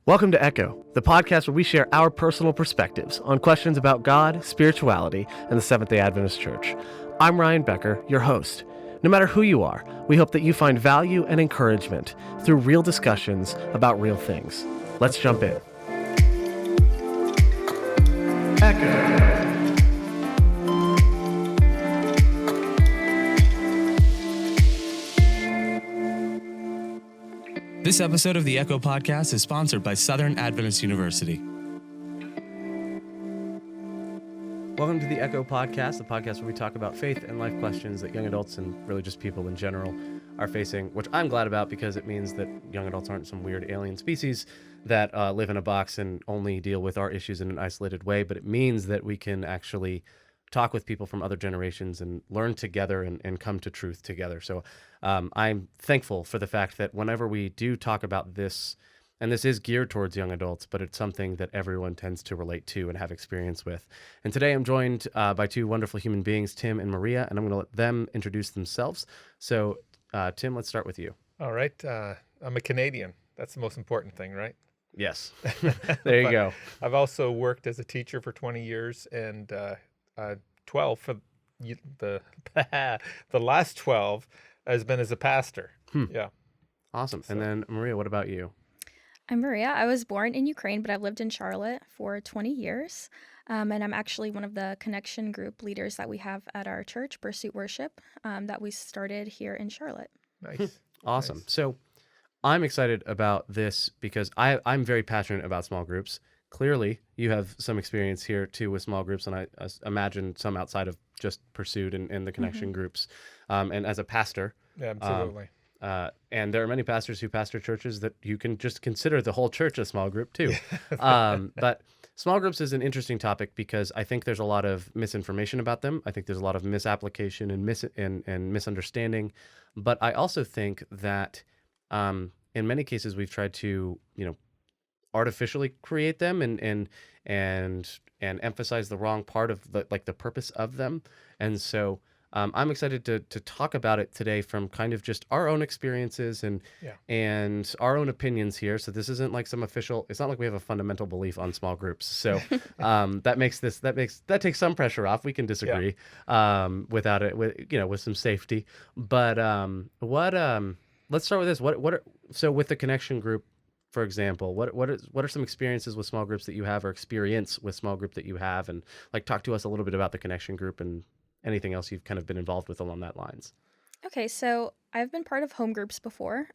Welcome to Echo, the podcast where we share our personal perspectives on questions about God, spirituality, and the Seventh-day Adventist Church. I'm Ryan Becker, your host. No matter who you are, we hope that you find value and encouragement through real discussions about real things. Let's jump in. Echo. This episode of the Echo Podcast is sponsored by Southern Adventist University. Welcome to the Echo Podcast, the podcast where we talk about faith and life questions that young adults and really just people in general are facing, which I'm glad about because it means that young adults aren't some weird alien species that live in a box and only deal with our issues in an isolated way, but it means that we can actually talk with people from other generations and learn together and come to truth together. So I'm thankful for the fact that whenever we do talk about this, and this is geared towards young adults, but it's something that everyone tends to relate to and have experience with. And today I'm joined by two wonderful human beings, Tim and Maria, and I'm going to let them introduce themselves. So Tim, let's start with you. All right. I'm a Canadian. That's the most important thing, right? Yes. There you go. I've also worked as a teacher for 20 years and 12 for the last 12 has been as a pastor. Yeah. Awesome. So. And then Maria, what about you? I'm Maria. I was born in Ukraine, but I've lived in Charlotte for 20 years. And I'm actually one of the connection group leaders that we have at our church, Pursuit Worship, that we started here in Charlotte. Nice. Awesome. Nice. So I'm excited about this because I'm very passionate about small groups. Clearly, you have some experience here too with small groups, and I imagine some outside of just Pursuit and the connection groups. And as a pastor, Yeah, absolutely. And there are many pastors who pastor churches that you can just consider the whole church a small group too. But small groups is an interesting topic because I think there's a lot of misinformation about them. I think there's a lot of misapplication and misunderstanding. But I also think that in many cases we've tried to, artificially create them and emphasize the wrong part of the purpose of them. And so I'm excited to talk about it today from kind of just our own experiences and our own opinions here. So this isn't like some official. It's not like we have a fundamental belief on small groups. So that takes some pressure off. We can disagree without it, with some safety. But let's start with this. So with the connection group, for example, what are some experiences with small groups that you have, or experience with small group that you have, and talk to us a little bit about the connection group and anything else you've kind of been involved with along that lines. Okay, so I've been part of home groups before,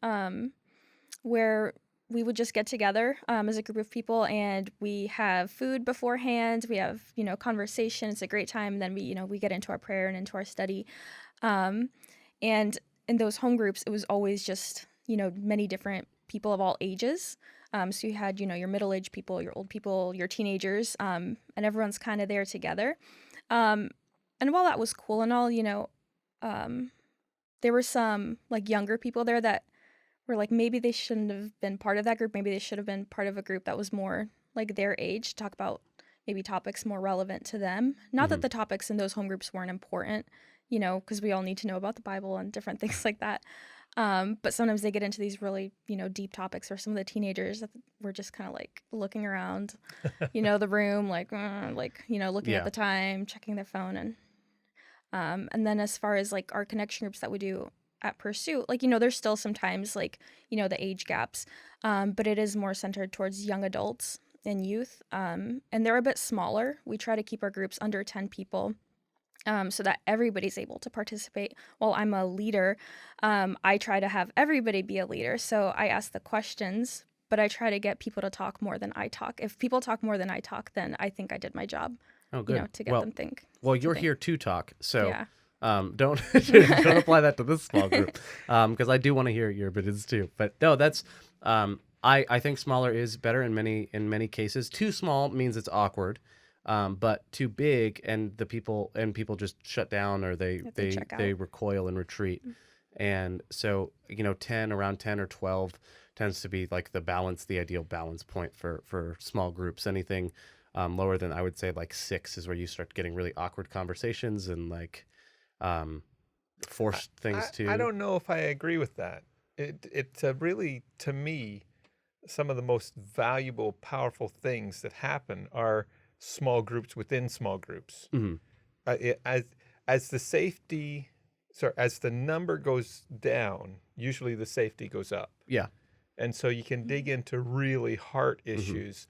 where we would just get together as a group of people, and we have food beforehand. We have conversation. It's a great time. And then we get into our prayer and into our study, and in those home groups, it was always just many different people of all ages. So you had your middle-aged people, your old people, your teenagers, and everyone's kind of there together. And while that was cool and all, there were some younger people there that were maybe they shouldn't have been part of that group. Maybe they should have been part of a group that was more their age, talk about maybe topics more relevant to them. Not that the topics in those home groups weren't important, because we all need to know about the Bible and different things like that. But sometimes they get into these really, deep topics, or some of the teenagers that were just kind of looking around, the room, looking at the time, checking their phone. And then as far as our connection groups that we do at Pursuit, there's still sometimes the age gaps, but it is more centered towards young adults and youth. And they're a bit smaller. We try to keep our groups under 10 people. So that everybody's able to participate. While I'm a leader, I try to have everybody be a leader. So I ask the questions, but I try to get people to talk more than I talk. If people talk more than I talk, then I think I did my job. Oh, good. To get them think. Well, you're here to talk, so don't don't apply that to this small group, because I do want to hear your opinions too. But no, that's I think smaller is better in many cases. Too small means it's awkward. But too big and people just shut down, or they recoil and retreat. And so, 10 around 10 or 12 tends to be the ideal balance point for small groups. Anything lower than, I would say 6 is where you start getting really awkward conversations and force things to. I don't know if I agree with that. It's really, to me, some of the most valuable, powerful things that happen are small groups within small groups. Hmm. As the safety, sorry, as the number goes down, usually the safety goes up. Yeah. And so you can dig into really heart Hmm. issues,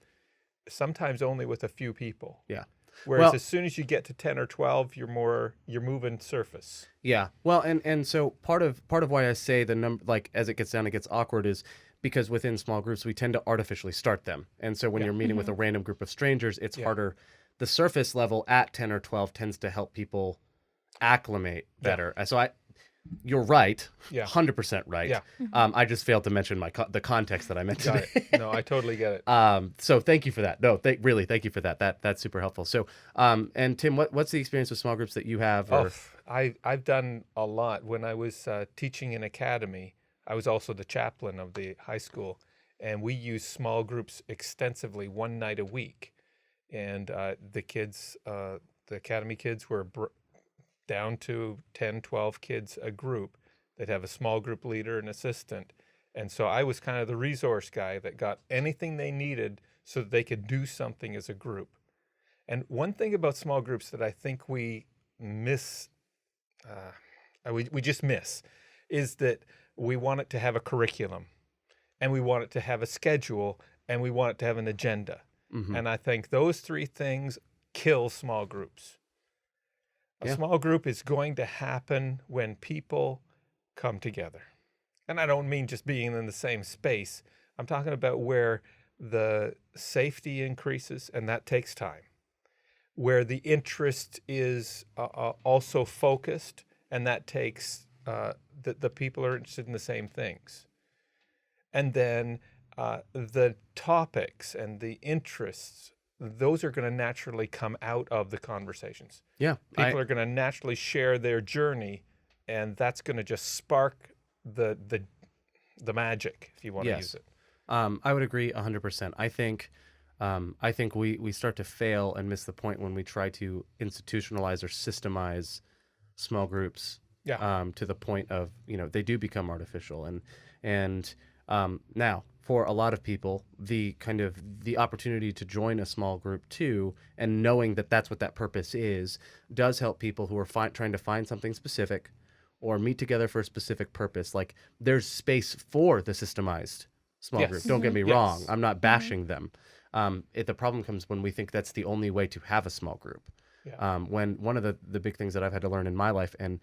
sometimes only with a few people. Yeah. Whereas Well, as soon as you get to 10 or 12, you're moving surface. yeah. Well, and so part of why I say the number, like as it gets down, it gets awkward, is because within small groups we tend to artificially start them, and so when Yeah. you're meeting with a random group of strangers, it's Yeah. harder. The surface level at 10 or 12 tends to help people acclimate Yeah. better. You're right, Yeah. 100% right. Yeah. I just failed to mention the context that I meant Got today. it. No, I totally get it. So thank you for that. No, really, thank you for that. That's super helpful. So, and Tim, what's the experience with small groups that you have? Or... I've done a lot. When I was teaching in academy, I was also the chaplain of the high school, and we used small groups extensively, one night a week. And the kids, the academy kids were down to 10, 12 kids a group. They'd have a small group leader and assistant. And so I was kind of the resource guy that got anything they needed so that they could do something as a group. And one thing about small groups that I think we miss, we just miss, is that we want it to have a curriculum, and we want it to have a schedule, and we want it to have an agenda. Mhm. And I think those three things kill small groups. A Yeah. small group is going to happen when people come together. And I don't mean just being in the same space. I'm talking about where the safety increases, and that takes time. Where the interest is also focused, and that takes the people are interested in the same things. And then the topics and the interests, those are going to naturally come out of the conversations. Yeah, People are going to naturally share their journey, and that's going to just spark the magic, if you want to Yes. use it. I would agree 100%. I think we start to fail and miss the point when we try to institutionalize or systemize small groups. Yeah. To the point of, they do become artificial, and now for a lot of people, the opportunity to join a small group too, and knowing that that's what that purpose is, does help people who are trying to find something specific or meet together for a specific purpose. Like, there's space for the systemized small Yes. group. Don't get me Yes. wrong. I'm not bashing them. The problem comes when we think that's the only way to have a small group. Yeah. When one of the big things that I've had to learn in my life, and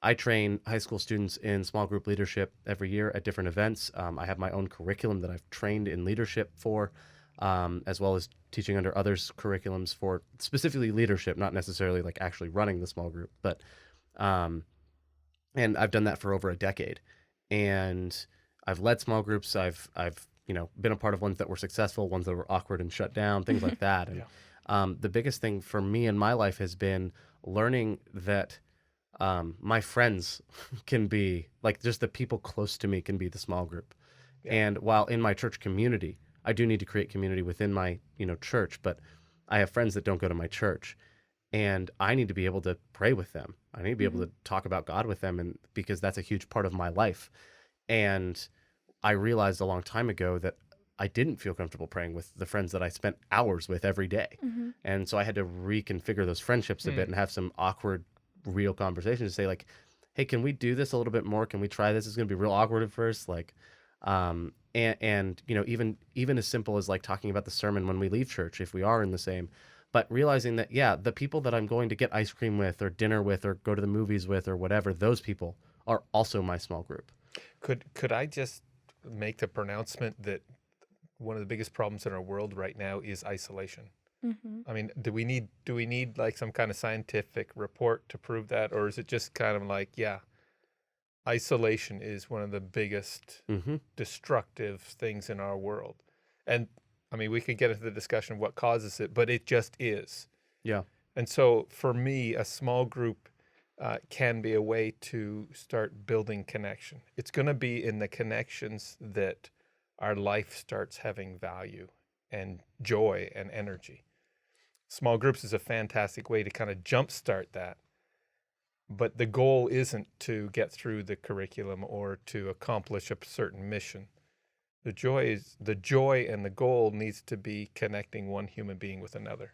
I train high school students in small group leadership every year at different events. I have my own curriculum that I've trained in leadership for, as well as teaching under others' curriculums for specifically leadership, not necessarily like actually running the small group, but and I've done that for over a decade. And I've led small groups. I've been a part of ones that were successful, ones that were awkward and shut down, things like that. And the biggest thing for me in my life has been learning that my friends can be, like, just the people close to me can be the small group. Yeah. And while in my church community, I do need to create community within my, church, but I have friends that don't go to my church, and I need to be able to pray with them. I need to be able to talk about God with them, and because that's a huge part of my life. And I realized a long time ago that I didn't feel comfortable praying with the friends that I spent hours with every day. And so I had to reconfigure those friendships a bit and have some awkward, real conversations to say, like, hey, can we do this a little bit more? Can we try this? It's going to be real awkward at first. Like, and even as simple as like talking about the sermon when we leave church, if we are in the same, but realizing that, yeah, the people that I'm going to get ice cream with or dinner with or go to the movies with or whatever, those people are also my small group. Could I just make the pronouncement that one of the biggest problems in our world right now is isolation? I mean, do we need like some kind of scientific report to prove that, or is it just kind of like, yeah, isolation is one of the biggest destructive things in our world? And I mean, we could get into the discussion of what causes it, but it just is. Yeah. And so for me, a small group can be a way to start building connection. It's going to be in the connections that our life starts having value and joy and energy. Small groups is a fantastic way to kind of jumpstart that. But the goal isn't to get through the curriculum or to accomplish a certain mission. The joy and the goal needs to be connecting one human being with another.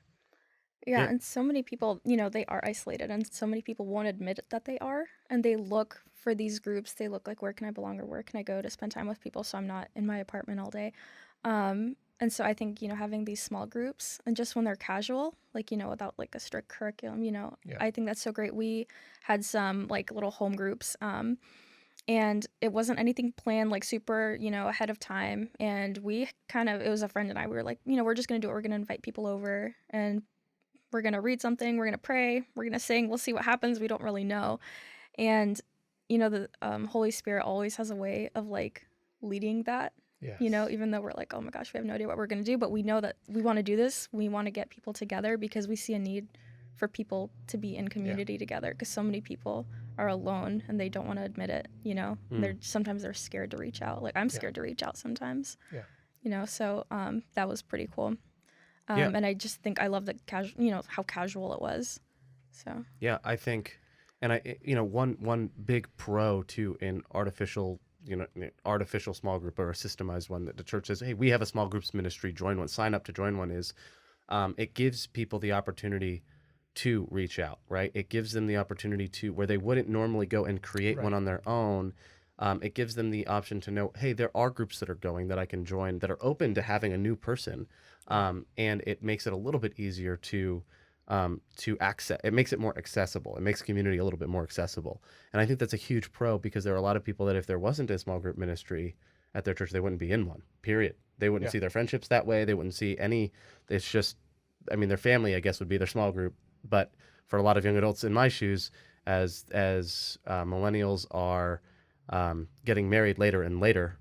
Yeah, Yeah. and so many people, you know, they are isolated, and so many people won't admit that they are, and they look for these groups. They look like, where can I belong or where can I go to spend time with people so I'm not in my apartment all day. And so I think, you know, having these small groups and just when they're casual, like, you know, without like a strict curriculum, you know, Yeah. I think that's so great. We had some like little home groups, and it wasn't anything planned like super, you know, ahead of time. And it was a friend and I, we were like, you know, we're just going to do it. We're going to invite people over and we're going to read something, we're going to pray, we're going to sing, we'll see what happens. We don't really know. And, you know, the Holy Spirit always has a way of like leading that, Yes. you know, even though we're like, oh my gosh, we have no idea what we're going to do, but we know that we want to do this. We want to get people together because we see a need for people to be in community together because so many people are alone and they don't want to admit it, you know. Sometimes they're scared to reach out. Like I'm scared to reach out sometimes. Yeah. You know, so that was pretty cool. Yeah. And I just think I love the casual, you know, how casual it was. So Yeah, I think, and one big pro to an artificial small group or a systemized one that the church says, hey, we have a small groups ministry, join one, sign up to join one, is it gives people the opportunity to reach out, right? It gives them the opportunity to, where they wouldn't normally go and create one on their own. It gives them the option to know, hey, there are groups that are going that I can join that are open to having a new person. And it makes it a little bit easier to access. It makes it more accessible. It makes community a little bit more accessible. And I think that's a huge pro because there are a lot of people that if there wasn't a small group ministry at their church, they wouldn't be in one, period. They wouldn't see their friendships that way. They wouldn't see any, it's just, I mean, their family, I guess, would be their small group. But for a lot of young adults in my shoes, as millennials are getting married later and later,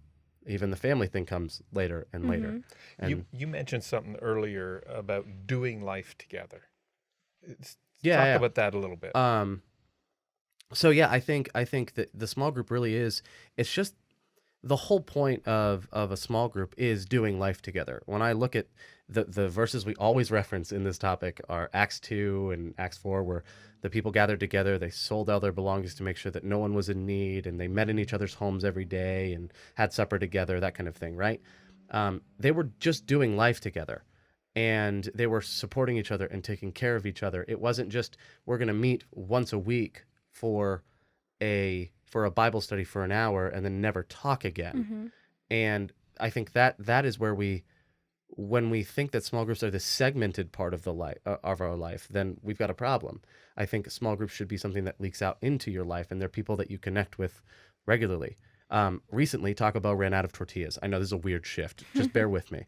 even the family thing comes later and later. And You mentioned something earlier about doing life together. Yeah, Talk about that a little bit. So yeah, I think that the small group really is, it's just the whole point of a small group is doing life together. When I look at the verses we always reference in this topic are Acts 2 and Acts 4, where the people gathered together, they sold all their belongings to make sure that no one was in need, and they met in each other's homes every day and had supper together, that kind of thing, right? They were just doing life together. And they were supporting each other and taking care of each other. It wasn't just, we're going to meet once a week for a Bible study for an hour and then never talk again. And I think that is where when we think that small groups are the segmented part of of our life, then we've got a problem. I think small groups should be something that leaks out into your life, and they're people that you connect with regularly. Recently, Taco Bell ran out of tortillas. I know this is a weird shift. Just bear with me.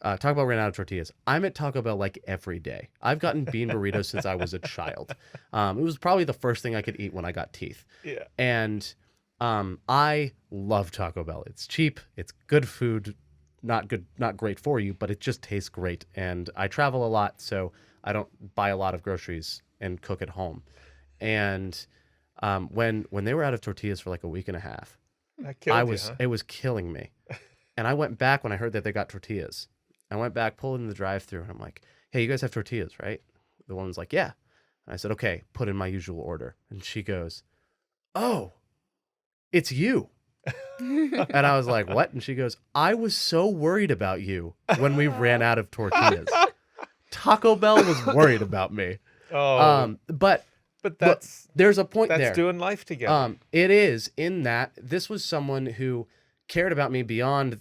Taco Bell ran out of tortillas. I'm at Taco Bell like every day. I've gotten bean burritos since I was a child. It was probably the first thing I could eat when I got teeth. Yeah. And I love Taco Bell. It's cheap. It's good food. Not great for you, but it just tastes great. And I travel a lot, so I don't buy a lot of groceries and cook at home. And when they were out of tortillas for like a week and a half, That killed you, huh? it was killing me. And I went back when I heard that they got tortillas. I went back, pulled in the drive-thru, and I'm like, hey, you guys have tortillas, right? The woman's like, yeah. And I said, okay, put in my usual order. And she goes, oh, it's you. And I was like, what? And she goes, I was so worried about you when we ran out of tortillas. Taco Bell was worried about me. Oh, But there's a point there. That's doing life together. It is, in that this was someone who cared about me beyond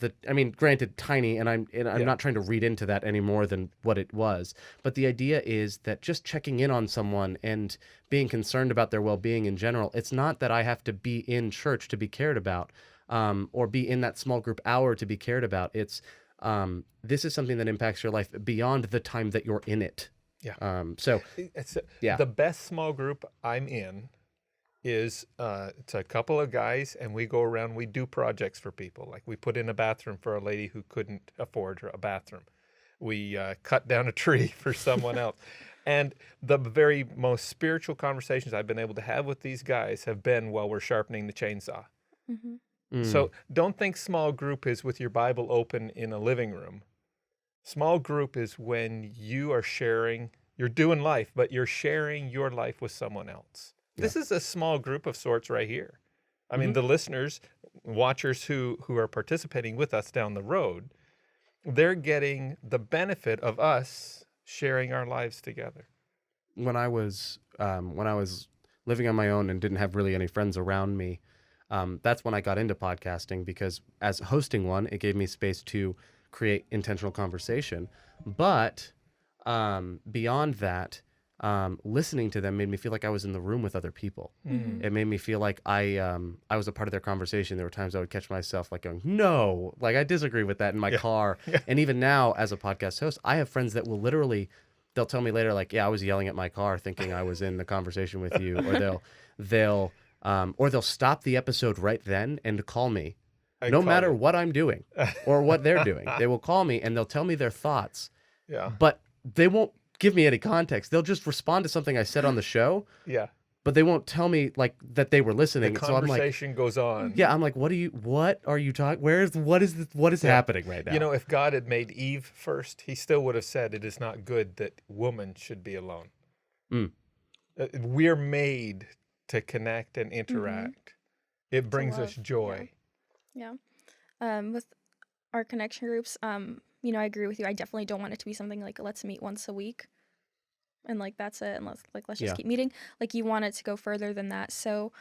granted tiny, and I'm not trying to read into that any more than what it was. But the idea is that just checking in on someone and being concerned about their well-being in general, it's not that I have to be in church to be cared about, or be in that small group hour to be cared about. It's this is something that impacts your life beyond the time that you're in it. Yeah. The best small group I'm in is it's a couple of guys, and we go around, we do projects for people. Like we put in a bathroom for a lady who couldn't afford a bathroom. We cut down a tree for someone else. And the very most spiritual conversations I've been able to have with these guys have been while we're sharpening the chainsaw. So don't think small group is with your Bible open in a living room. Small group is when you are sharing, you're doing life, but you're sharing your life with someone else. This is a small group of sorts right here. I mean, the listeners, watchers who are participating with us down the road, they're getting the benefit of us sharing our lives together. When I was living on my own and didn't have really any friends around me, that's when I got into podcasting, because as hosting one, it gave me space to create intentional conversation. But beyond that, listening to them made me feel like I was in the room with other people. It made me feel like I was a part of their conversation. There were times I would catch myself like going, "No, like I disagree with that" in my car. Yeah. And even now, as a podcast host, I have friends that will literally, they'll tell me later, like, "Yeah, I was yelling at my car, thinking I was in the conversation with you," or they'll stop the episode right then and call me, I no call matter you. what I'm doing or what they're doing. They will call me and they'll tell me their thoughts, Yeah. but they won't give me any context. They'll just respond to something I said on the show, Yeah. but they won't tell me like that they were The listening. So I'm like, conversation goes on. yeah, I'm like, what are you talking? What is Yeah. happening right now? You know, if God had made Eve first, he still would have said it is not good that woman should be alone. Mm. We're made to connect and interact. It brings us love, joy. Yeah. With our connection groups, you know, I agree with you. I definitely don't want it to be something like let's meet once a week and like that's it, and let's just Yeah. keep meeting. Like you want it to go further than that. So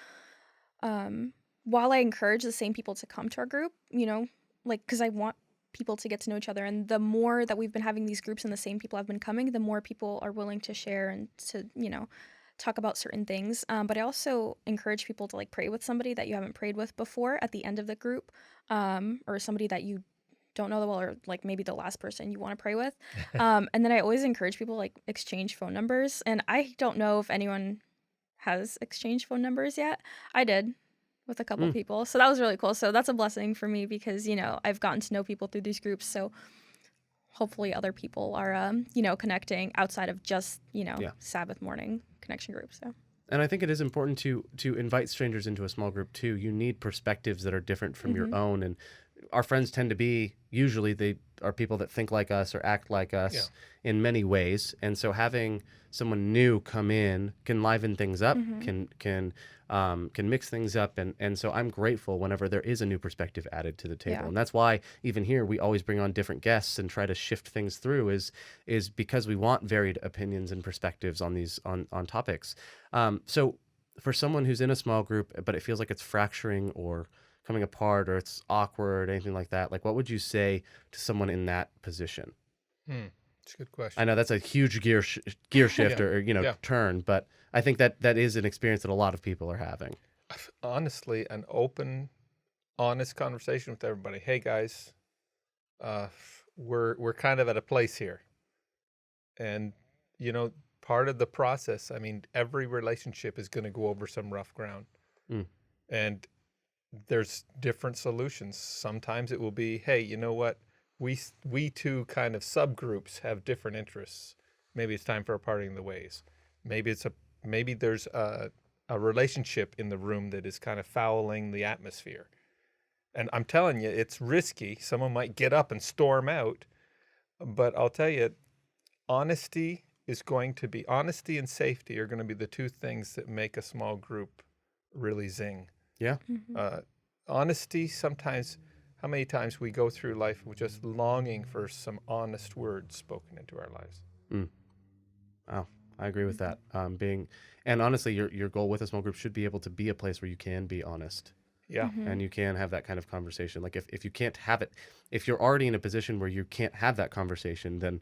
while I encourage the same people to come to our group, you know, like because I want people to get to know each other, and the more that we've been having these groups and the same people have been coming, the more people are willing to share and to, you know, talk about certain things. But I also encourage people to like pray with somebody that you haven't prayed with before at the end of the group, or somebody that you don't know well, or like maybe the last person you want to pray with. And then I always encourage people like exchange phone numbers. And I don't know if anyone has exchanged phone numbers yet. I did with a couple people. So that was really cool. So that's a blessing for me because, you know, I've gotten to know people through these groups. So hopefully other people are, you know, connecting outside of just, you know, Yeah. Sabbath morning connection groups. So And I think it is important to invite strangers into a small group too. You need perspectives that are different from your own, and our friends tend to be, usually they are people that think like us or act like us in many ways. And so having someone new come in can liven things up, can mix things up, and so I'm grateful whenever there is a new perspective added to the table. Yeah. And that's why even here we always bring on different guests and try to shift things through, is because we want varied opinions and perspectives on these on topics. So for someone who's in a small group but it feels like it's fracturing or coming apart or it's awkward, anything like that, like what would you say to someone in that position? It's a good question. I know that's a huge gear shift or turn, but I think that is an experience that a lot of people are having. Honestly, an open, honest conversation with everybody. Hey guys, we're kind of at a place here, and you know, part of the process. I mean, every relationship is going to go over some rough ground, and there's different solutions. Sometimes it will be, hey, you know what? We two kind of subgroups have different interests. Maybe it's time for a parting of the ways. Maybe there's a relationship in the room that is kind of fouling the atmosphere. And I'm telling you, it's risky. Someone might get up and storm out. But I'll tell you, honesty and safety are going to be the two things that make a small group really zing. Yeah. Honesty, sometimes, how many times we go through life with just longing for some honest words spoken into our lives. Oh, I agree with that. And honestly, your goal with a small group should be able to be a place where you can be honest. Yeah. And you can have that kind of conversation. Like if you can't have it, if you're already in a position where you can't have that conversation, then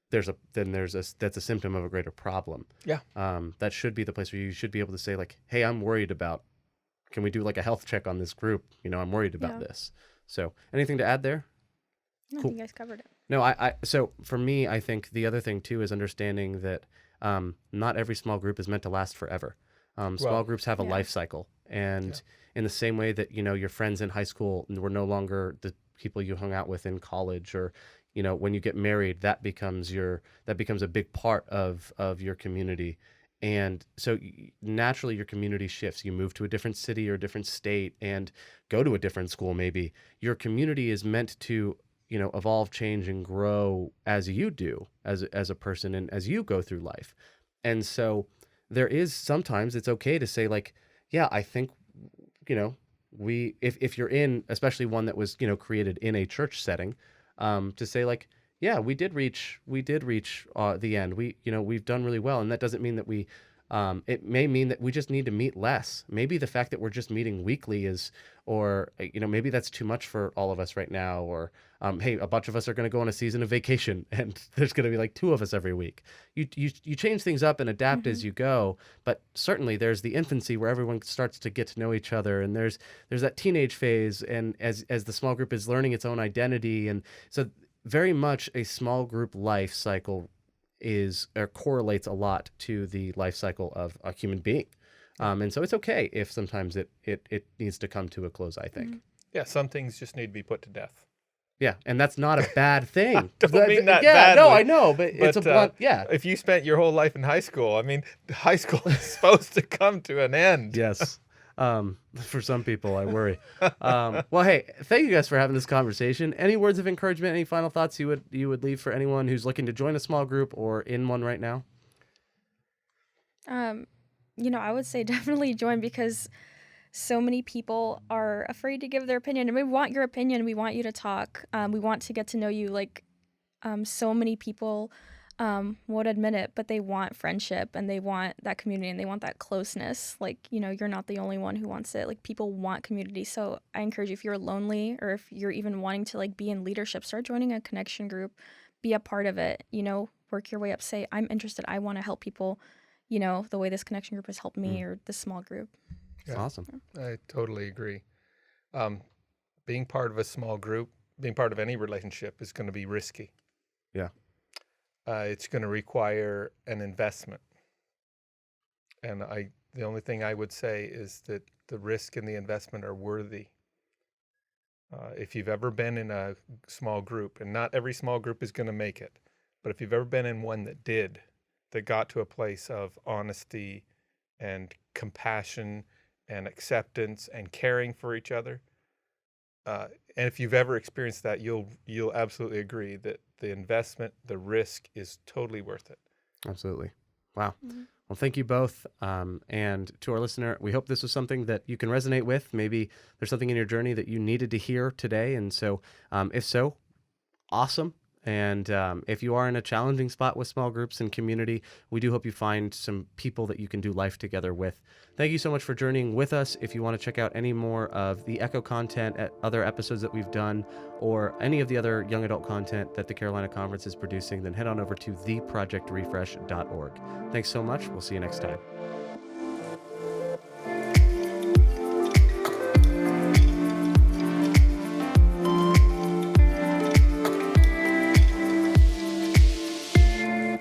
that's a symptom of a greater problem. Yeah. That should be the place where you should be able to say like, hey, I'm worried about, can we do like a health check on this group? You know, I'm worried about this. So anything to add there? I think you guys covered it. No, so for me, I think the other thing too is understanding that not every small group is meant to last forever. Small groups have a life cycle, and in the same way that, you know, your friends in high school were no longer the people you hung out with in college, or, you know, when you get married, that becomes a big part of your community. And so naturally your community shifts. You move to a different city or a different state and go to a different school maybe. Your community is meant to, you know, evolve, change, and grow as you do as a person and as you go through life. And so sometimes it's okay to say like, yeah, I think, you know, if you're in, especially one that was, created in a church setting, to say like, yeah, we did reach the end. We've done really well. And that doesn't mean that it may mean that we just need to meet less. Maybe the fact that we're just meeting weekly maybe that's too much for all of us right now. Or, hey, a bunch of us are going to go on a season of vacation and there's going to be like 2 of us every week. You change things up and adapt as you go. But certainly there's the infancy where everyone starts to get to know each other. And there's that teenage phase. And as the small group is learning its own identity. And so very much a small group life cycle correlates a lot to the life cycle of a human being. And so it's okay if sometimes it needs to come to a close, I think. Yeah, some things just need to be put to death. Yeah, and that's not a bad thing. Don't mean that yeah, badly. no, I know, but it's a blunt, yeah. If you spent your whole life in high school, I mean, high school is supposed to come to an end. Yes. For some people, I worry. Well, hey, thank you guys for having this conversation. Any words of encouragement, any final thoughts you would leave for anyone who's looking to join a small group or in one right now? I would say definitely join, because so many people are afraid to give their opinion, and we want your opinion. We want you to talk. We want to get to know you. Like, so many people won't admit it, but they want friendship and they want that community and they want that closeness. Like, you're not the only one who wants it. Like, people want community. So I encourage you, if you're lonely or if you're even wanting to like be in leadership, start joining a connection group, be a part of it, work your way up, say, I'm interested. I want to help people, the way this connection group has helped me or this small group. That's awesome. I totally agree. Being part of a small group, being part of any relationship is going to be risky. Yeah. It's going to require an investment. And the only thing I would say is that the risk and the investment are worthy. If you've ever been in a small group, and not every small group is going to make it, but if you've ever been in one that got to a place of honesty and compassion and acceptance and caring for each other, and if you've ever experienced that, you'll absolutely agree that the investment, the risk is totally worth it. Absolutely. Wow. Well, thank you both. And to our listener, we hope this was something that you can resonate with. Maybe there's something in your journey that you needed to hear today. And so if so, awesome. And if you are in a challenging spot with small groups and community, we do hope you find some people that you can do life together with. Thank you so much for journeying with us. If you want to check out any more of the Echo content at other episodes that we've done, or any of the other young adult content that the Carolina Conference is producing, then head on over to theprojectrefresh.org. Thanks so much. We'll see you next time.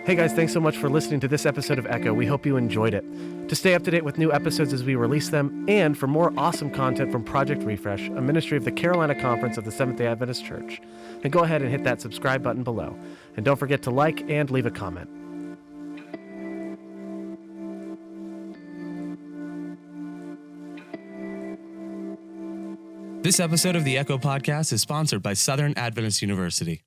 Hey guys, thanks so much for listening to this episode of Echo. We hope you enjoyed it. To stay up to date with new episodes as we release them, and for more awesome content from Project Refresh, a ministry of the Carolina Conference of the Seventh-day Adventist Church, then go ahead and hit that subscribe button below. And don't forget to like and leave a comment. This episode of the Echo Podcast is sponsored by Southern Adventist University.